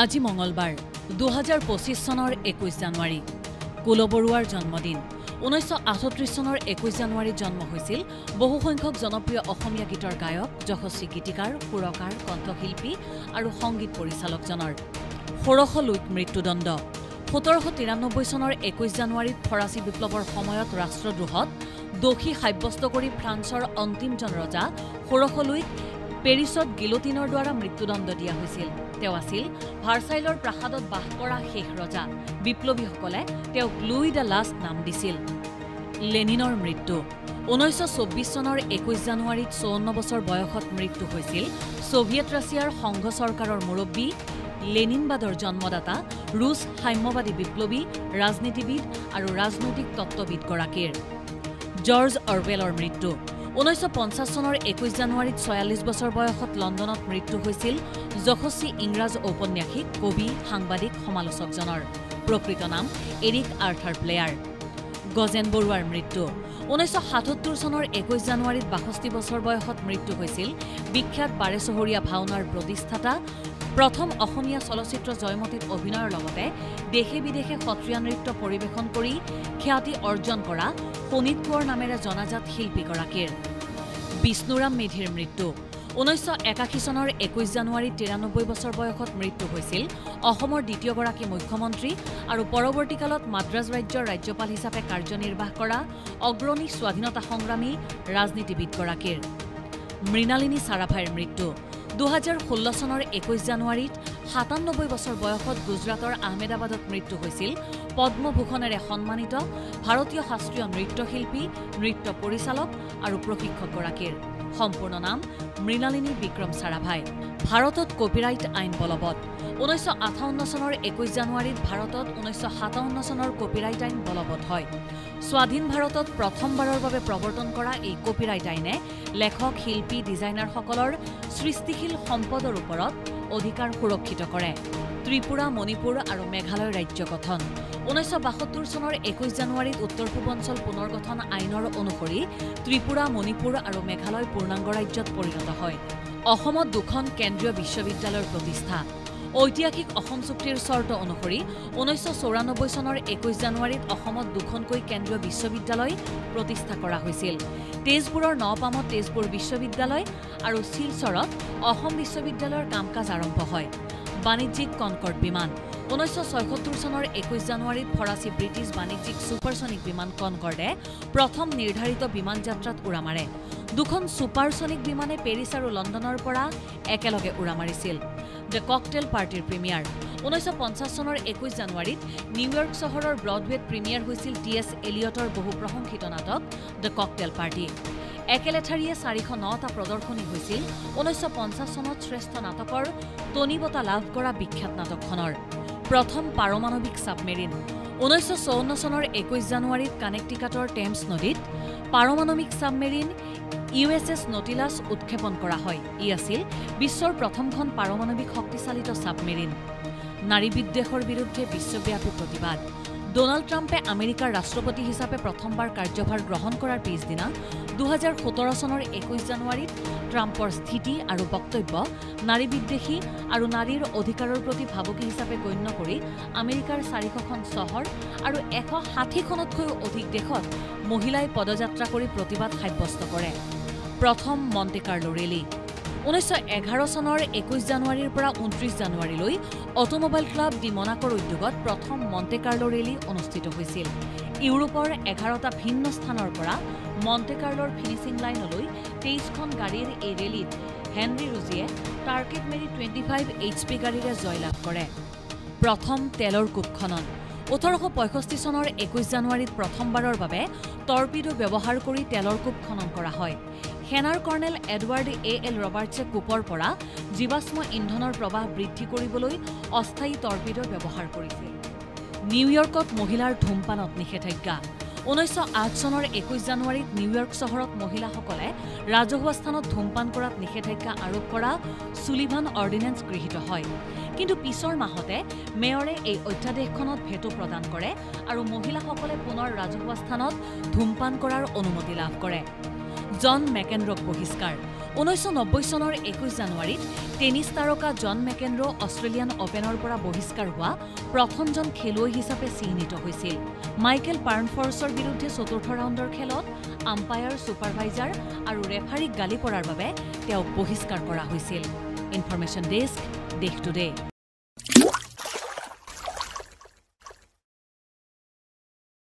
আজি মঙ্গলবাৰ 2025 চনৰ 21 জানুৱাৰী কুলবৰুৱাৰ জন্মদিন 1938 চনৰ 21 জানুৱাৰীত জন্ম হৈছিল বহু সংখ্যক জনপ্ৰিয় অসমীয়া গীতৰ গায়ক যশস্বী গীতিকাৰ সুৰকাৰ কণ্ঠশিল্পী আৰু সংগীত পৰিচালকজনৰ ষোড়শ লুইত মৃত্যুদণ্ড 1793 চনৰ 21 জানুৱাৰীত ফৰাচী বিপ্লৱৰ সময়ত ৰাষ্ট্ৰদ্ৰোহত দোষী সাব্যস্ত কৰি ফ্ৰান্সৰ অন্তিমজন ৰজা ষোড়শ লুইক পেৰিছত গিলোটিনৰ দ্বাৰা মৃত্যুদণ্ড দিয়া হৈছিল। তেওঁ আছিল ভাৰ্চাইলৰ প্ৰাসাদত বাস কৰা শেষ ৰজা। বিপ্লৱীসকলে তেওঁক লুই দ্য লাষ্ট নাম দিছিল। লেনিনৰ মৃত্যু 1924 চনৰ 21 জানুৱাৰীত 54 বছৰ বয়সত মৃত্যু হৈছিল সোভিয়েট ৰাছিয়াৰ সংঘ চৰকাৰৰ মুৰব্বী লেনিনবাদৰ জন্মদাতা ৰুছ সাম্যবাদী বিপ্লৱী ৰাজনীতিবিদ আৰু ৰাজনৈতিক তত্ত্ববিদগৰাকীৰ। জৰ্জ অৰৱেলৰ মৃত্যু 1950 চনৰ 21 জানুৱাৰীত 46 বছৰ বয়সত লণ্ডনত মৃত্যু হৈছিল যশস্বী ইংৰাজ ঔপন্যাসিক কবি সাংবাদিক সমালোচকজনৰ। প্ৰকৃত নাম এৰিক আৰ্থাৰ ব্লেয়াৰ। গজেন বৰুৱাৰ মৃত্যু 1977 চনৰ 21 জানুৱাৰীত 62 বছৰ বয়সত মৃত্যু হৈছিল বিখ্যাত 12 চহৰীয়া ভাওনাৰ প্ৰতিষ্ঠাতা প্ৰথম অসমীয়া চলচ্চিত্ৰ জয়মতীত অভিনয়ৰ লগতে দেশে বিদেশে সত্ৰীয়া নৃত্য পৰিৱেশন কৰি খ্যাতি অৰ্জন কৰা শোণিত কোঁৱৰ নামেৰে জনাজাত শিল্পীগৰাকীৰ। বিষ্ণুৰাম মেধিৰ মৃত্যু 1981 চনৰ 21 জানুৱাৰীত 93 বছৰ বয়সত মৃত্যু হৈছিল অসমৰ দ্বিতীয়গৰাকী মুখ্যমন্ত্ৰী আৰু পৰৱৰ্তীকালত মাদ্ৰাজ ৰাজ্যৰ ৰাজ্যপাল হিচাপে কাৰ্যনিৰ্বাহ কৰা অগ্ৰণী স্বাধীনতা সংগ্ৰামী ৰাজনীতিবিদগৰাকীৰ। মৃণালিনী চাৰাভাইৰ মৃত্যু 2016 চনৰ 21 জানুৱাৰীত 97 বছৰ বয়সত গুজৰাটৰ আহমেদাবাদত মৃত্যু হৈছিল পদ্মভূষণেৰে সন্মানিত ভাৰতীয় শাস্ত্ৰীয় নৃত্যশিল্পী নৃত্য পৰিচালক আৰু প্ৰশিক্ষকগৰাকীৰ। সম্পূৰ্ণ নাম মৃণালিনী বিক্ৰম চাৰাভাই। ভাৰতত কপিৰাইট আইন বলবৎ 1958 চনৰ 21 জানুৱাৰীত ভাৰতত 1957 চনৰ কপিৰাইট আইন বলবৎ হয়। স্বাধীন ভাৰতত প্ৰথমবাৰৰ বাবে প্ৰৱৰ্তন কৰা এই কপিৰাইট আইনে লেখক শিল্পী ডিজাইনাৰসকলৰ সৃষ্টিশীল সম্পদৰ ওপৰত অধিকাৰ সুৰক্ষিত কৰে। ত্ৰিপুৰা মণিপুৰ আৰু মেঘালয় ৰাজ্য গঠন 1972 চনৰ 21 জানুৱাৰীত উত্তৰ পূৰ্বাঞ্চল পুনৰ্গঠন আইনৰ অনুসৰি ত্ৰিপুৰা মণিপুৰ আৰু মেঘালয় পূৰ্ণাংগ ৰাজ্যত পৰিণত হয়। অসমত দুখন কেন্দ্ৰীয় বিশ্ববিদ্যালয়ৰ প্ৰতিষ্ঠা ঐতিহাসিক অসম চুক্তিৰ চৰ্ত অনুসৰি 1994 চনৰ 21 জানুৱাৰীত অসমত দুখনকৈ কেন্দ্ৰীয় বিশ্ববিদ্যালয় প্ৰতিষ্ঠা কৰা হৈছিল। তেজপুৰৰ নপামত তেজপুৰ বিশ্ববিদ্যালয় আৰু শিলচৰত অসম বিশ্ববিদ্যালয়ৰ কাম কাজ আৰম্ভ হয়। বাণিজ্যিক কনকৰ্ড বিমান 1976 চনৰ 21 জানুৱাৰীত ফৰাচী ব্ৰিটিছ বাণিজ্যিক ছুপাৰছনিক বিমান কনকৰ্ডে প্ৰথম নিৰ্ধাৰিত বিমান যাত্ৰাত উৰা মাৰে। দুখন ছুপাৰছনিক বিমানে পেৰিছ আৰু লণ্ডনৰ পৰা একেলগে উৰা মাৰিছিল। দ্য ককটেল পাৰ্টিৰ প্ৰিমিয়াৰ 1950 চনৰ 21 জানুৱাৰীত নিউয়ৰ্ক চহৰৰ ব্ৰডৱেত প্ৰিমিয়াৰ হৈছিল টি.এছ. এলিয়টৰ বহু প্ৰশংসিত নাটক দ্য ককটেল পাৰ্টি। একেলেঠাৰিয়ে 409টা প্ৰদৰ্শনী হৈছিল 1950 চনত শ্ৰেষ্ঠ নাটকৰ টনি বঁটা লাভ কৰা বিখ্যাত নাটকখনৰ। প্ৰথম পাৰমাণৱিক ছাবমেৰিন 1954 চনৰ 21 জানুৱাৰীত কানেক্টিকাটৰ টেমছ নদীত পাৰমাণৱিক ছাবমেৰিন USS নটিলাছ উৎক্ষেপণ কৰা হয়। ই আছিল বিশ্বৰ প্ৰথমখন পাৰমাণৱিক শক্তিচালিত ছাবমেৰিন। নাৰী বিদ্বেষৰ বিৰুদ্ধে বিশ্বব্যাপী প্ৰতিবাদ ডোনাল্ড ট্ৰাম্পে আমেৰিকাৰ ৰাষ্ট্ৰপতি হিচাপে প্ৰথমবাৰ কাৰ্যভাৰ গ্ৰহণ কৰাৰ পিছদিনা 2017 চনৰ 21 জানুৱাৰীত ট্ৰাম্পৰ স্থিতি আৰু বক্তব্য নাৰী বিদ্বেষী আৰু নাৰীৰ অধিকাৰৰ প্ৰতি ভাবুকি হিচাপে গণ্য কৰি আমেৰিকাৰ 400খন চহৰ আৰু 160খনতকৈও অধিক দেশত মহিলাই পদযাত্ৰা কৰি প্ৰতিবাদ সাব্যস্ত কৰে। প্ৰথম মণ্টে কাৰ্লো ৰেলী 1911 চনৰ 21 জানুৱাৰীৰ পৰা 29 জানুৱাৰীলৈ অটোমোবাইল ক্লাব ডি মনাকৰ উদ্যোগত প্ৰথম মণ্টে কাৰ্লো ৰেলী অনুষ্ঠিত হৈছিল। ইউৰোপৰ 11টা ভিন্ন স্থানৰ পৰা মণ্টে কাৰ্লোৰ ফিনিচিং লাইনলৈ 23খন গাড়ীৰ এই ৰেলীত হেনৰী ৰুজিয়ে টাৰ্গেট মেৰি 25 HP গাড়ীৰে জয়লাভ কৰে। প্ৰথম তেলৰ কূপ খনন 1865 চনৰ 21 জানুৱাৰীত প্ৰথমবাৰৰ বাবে টৰ্পিডো ব্যৱহাৰ কৰি তেলৰ কূপ খনন কৰা হয়। সেনাৰ কৰ্ণেল এডৱাৰ্ড A.L. ৰবাৰ্টছে কূপৰ পৰা জীৱাশ্ম ইন্ধনৰ প্ৰৱাহ বৃদ্ধি কৰিবলৈ অস্থায়ী টৰ্পিডো ব্যৱহাৰ কৰিছিল। নিউয়ৰ্কত মহিলাৰ ধূমপানত নিষেধাজ্ঞা 1908 চনৰ 21 জানুৱাৰীত নিউয়ৰ্ক চহৰত মহিলাসকলে ৰাজহুৱা স্থানত ধূমপান কৰাত নিষেধাজ্ঞা আৰোপ কৰা সুলিভান অৰ্ডিনেন্স গৃহীত হয়। কিন্তু পিছৰ মাহতে মেয়ৰে এই অধ্যাদেশখনত ভেটো প্ৰদান কৰে আৰু মহিলাসকলে পুনৰ ৰাজহুৱা স্থানত ধূমপান কৰাৰ অনুমতি লাভ কৰে। জন মেকেনৰক বহিষ্কাৰ 1990 চনৰ 21 জানুৱাৰীত টেনিছ তাৰকা জন মেকেনৰো অষ্ট্ৰেলিয়ান অপেনৰ পৰা বহিষ্কাৰ হোৱা প্ৰথমজন খেলুৱৈ হিচাপে চিহ্নিত হৈছিল। মাইকেল পাৰ্নফৰ্চৰ বিৰুদ্ধে চতুৰ্থ ৰাউণ্ডৰ খেলত আম্পায়াৰ, ছুপাৰভাইজাৰ আৰু ৰেফাৰীক গালি পৰাৰ বাবে তেওঁক বহিষ্কাৰ কৰা হৈছিল। ইনফৰমেশ্যন ডেস্ক, দেশ টুডে।